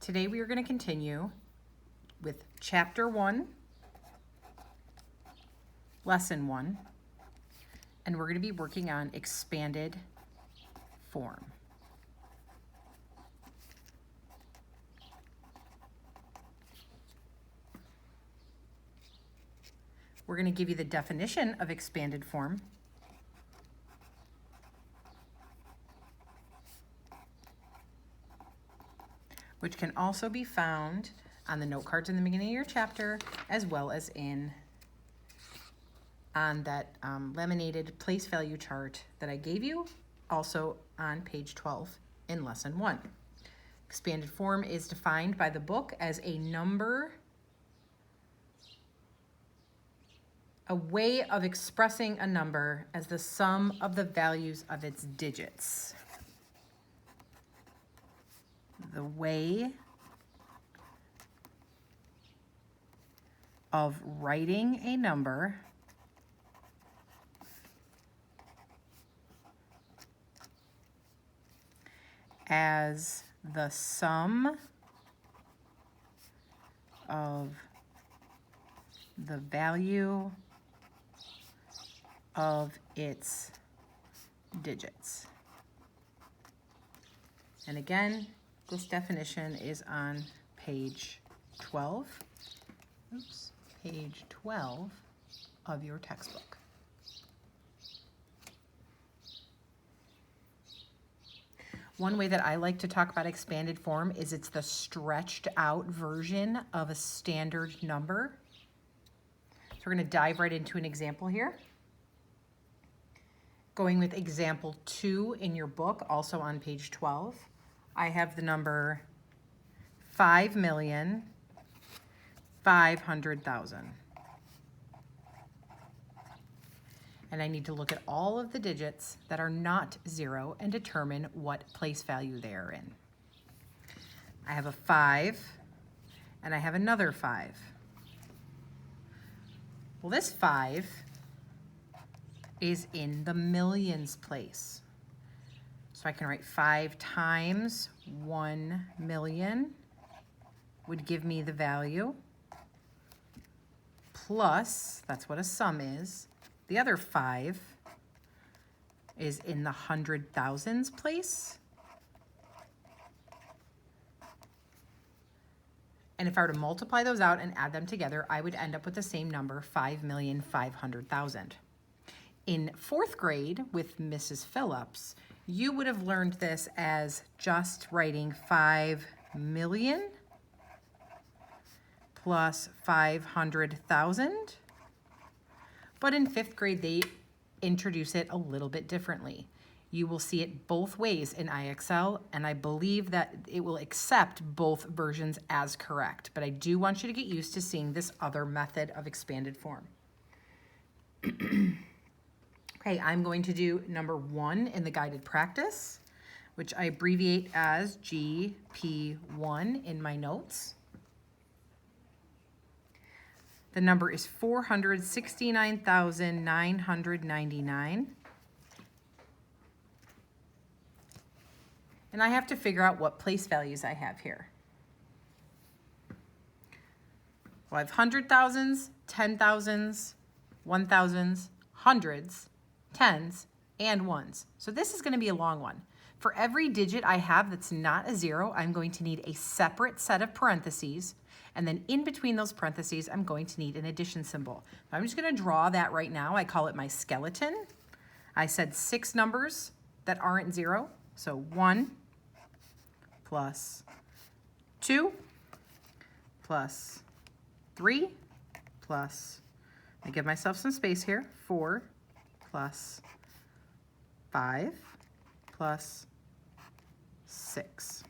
Today we are going to continue with Chapter 1, Lesson 1, and we're going to be working on expanded form. We're going to give you the definition of expanded form, which can also be found on the note cards in the beginning of your chapter, as well as on that laminated place value chart that I gave you, also on page 12 in lesson 1. Expanded form is defined by the book as a number, a way of expressing a number as the sum of the values of its digits. The way of writing a number as the sum of the value of its digits. And again, this definition is on page 12. Oops, page 12 of your textbook. One way that I like to talk about expanded form is it's the stretched out version of a standard number. So we're going to dive right into an example here. Going with example 2 in your book, also on page 12, I have the number 5,500,000. And I need to look at all of the digits that are not 0 and determine what place value they are in. I have a 5, and I have another 5. Well, this 5 is in the millions place. So I can write 5 times 1 million would give me the value, plus, that's what a sum is, the other 5 is in the hundred thousands place. And if I were to multiply those out and add them together, I would end up with the same number, 5,500,000. In 4th grade with Mrs. Phillips, you would have learned this as just writing 5 million plus 500,000. But in 5th grade, they introduce it a little bit differently. You will see it both ways in IXL, and I believe that it will accept both versions as correct. But I do want you to get used to seeing this other method of expanded form. Okay, I'm going to do number 1 in the guided practice, which I abbreviate as GP1 in my notes. The number is 469,999. And I have to figure out what place values I have here. Well, I have 100,000s, 10,000s, 1,000s, hundreds, tens, and ones. So this is going to be a long one. For every digit I have that's not a 0, I'm going to need a separate set of parentheses, and then in between those parentheses, I'm going to need an addition symbol. I'm just going to draw that right now. I call it my skeleton. I said 6 numbers that aren't 0, so 1 plus 2 plus 3 plus, I give myself some space here, 4 plus 5 plus 6.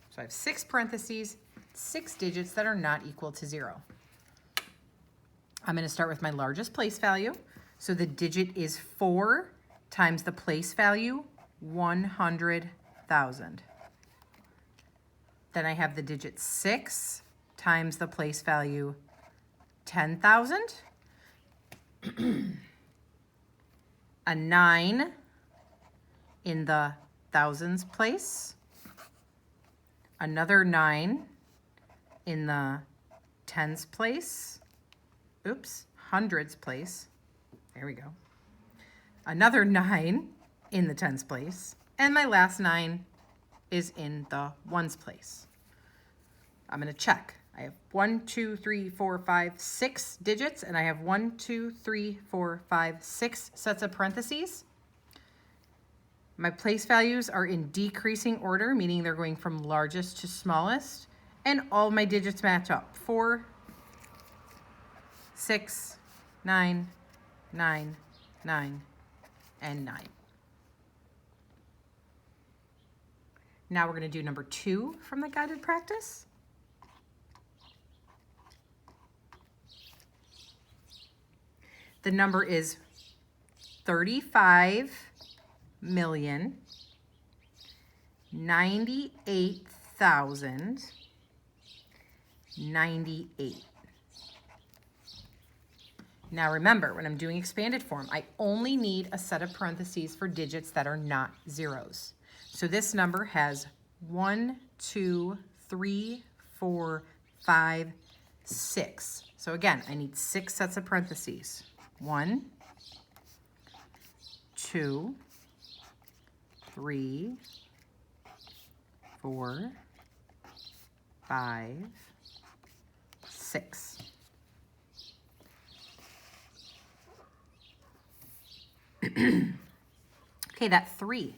So I have 6 parentheses, 6 digits that are not equal to 0. I'm going to start with my largest place value. So the digit is 4 times the place value, 100,000. Then I have the digit 6 times the place value, 10,000. A 9 in the thousands place. Another 9 in the tens place. Oops, hundreds place. There we go. Another 9 in the tens place. And my last 9 is in the ones place. I'm going to check. I have 1, 2, 3, 4, 5, 6 digits, and I have 1, 2, 3, 4, 5, 6 sets of parentheses. My place values are in decreasing order, meaning they're going from largest to smallest, and all my digits match up. 4, 6, 9, 9, 9, and 9. Now we're going to do number 2 from the guided practice. The number is 35,098,098. Now remember, when I'm doing expanded form, I only need a set of parentheses for digits that are not zeros. So this number has 1, 2, 3, 4, 5, 6. So again, I need 6 sets of parentheses. 1, 2, 3, 4, 5, 6. Okay, that 3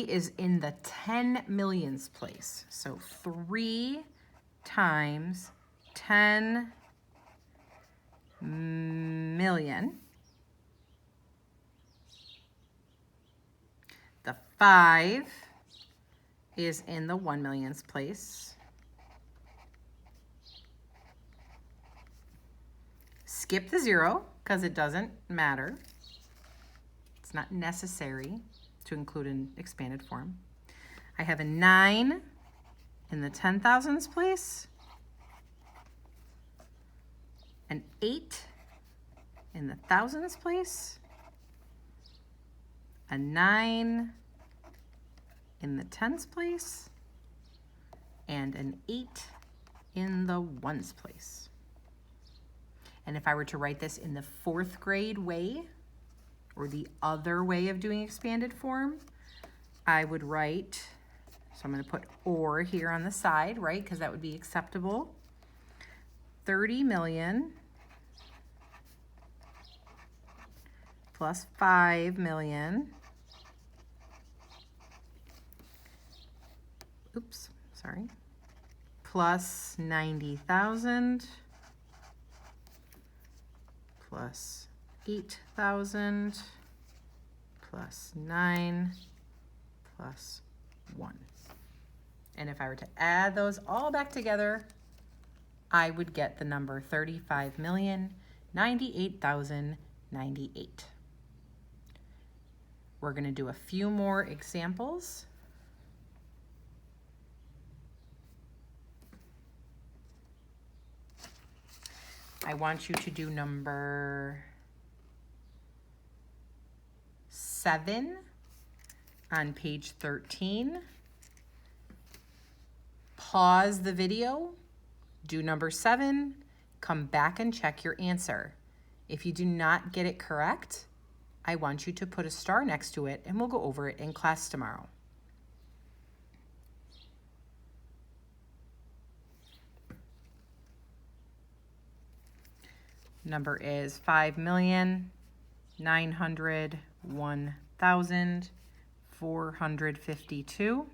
is in the 10 millions place. So 3 times 10 million. The 5 is in the 1 millionths place. Skip the 0 because it doesn't matter. It's not necessary to include in expanded form. I have a 9 in the 10,000s place, an 8 in the thousands place, a 9 in the tens place, and an 8 in the ones place. And if I were to write this in the 4th grade way, or the other way of doing expanded form, I would write, so I'm going to put or here on the side, right, because that would be acceptable. 30 million plus 5 million, oops, sorry, plus 90,000 plus 8,000 plus 9 plus 1. And if I were to add those all back together, I would get the number 35,098,098. We're going to do a few more examples. I want you to do number 7 on page 13. Pause the video, do number 7, come back and check your answer. If you do not get it correct, I want you to put a star next to it and we'll go over it in class tomorrow. Number is 5,901,452.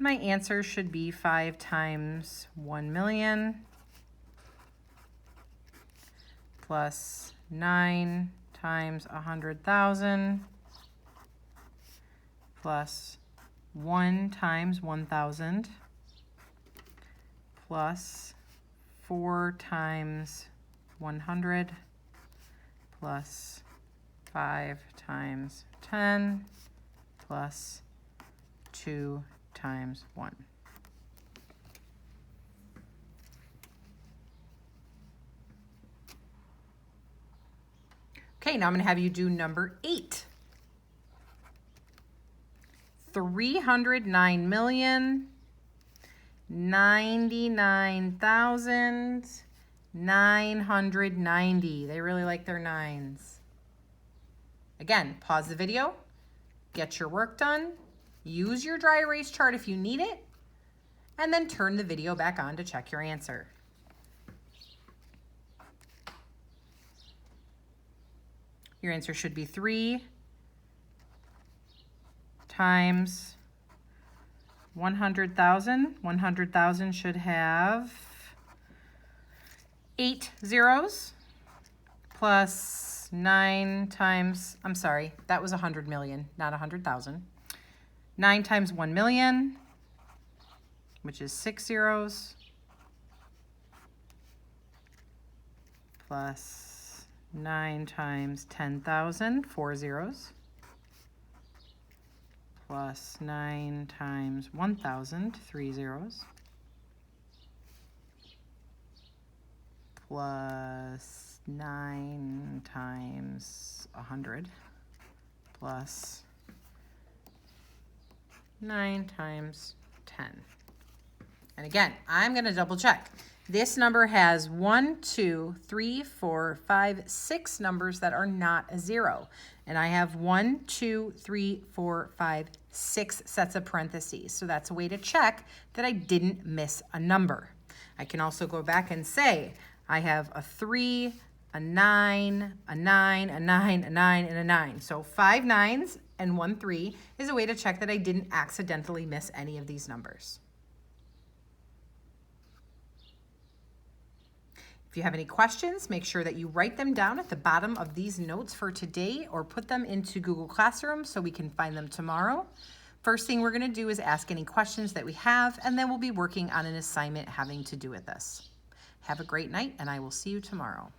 My answer should be 5 times 1 million plus 9 times 100,000 plus 1 times 1,000 plus 4 times 100 plus 5 times 10 plus 2 times 1. Okay, now I'm going to have you do number 8. 399,099,990. They really like their nines. Again, pause the video, get your work done, use your dry erase chart if you need it, and then turn the video back on to check your answer. Your answer should be 3 times 100,000. 100,000 should have 8 zeros plus 9 times, I'm sorry, that was 100 million, not 100,000. 9 times 1 million, which is 6 zeros, plus 9 times 10,000, 4 zeros, plus 9 times 1,000, 3 zeros, plus 9 times 100, plus 9 times 10. And again, I'm going to double check. This number has 1, 2, 3, 4, 5, 6 numbers that are not a 0. And I have 1, 2, 3, 4, 5, 6 sets of parentheses. So that's a way to check that I didn't miss a number. I can also go back and say I have a 3, a 9, a 9, a 9, a 9, and a 9. So 5 9s and 1 3 is a way to check that I didn't accidentally miss any of these numbers. If you have any questions, make sure that you write them down at the bottom of these notes for today or put them into Google Classroom so we can find them tomorrow. First thing we're going to do is ask any questions that we have, and then we'll be working on an assignment having to do with this. Have a great night, and I will see you tomorrow.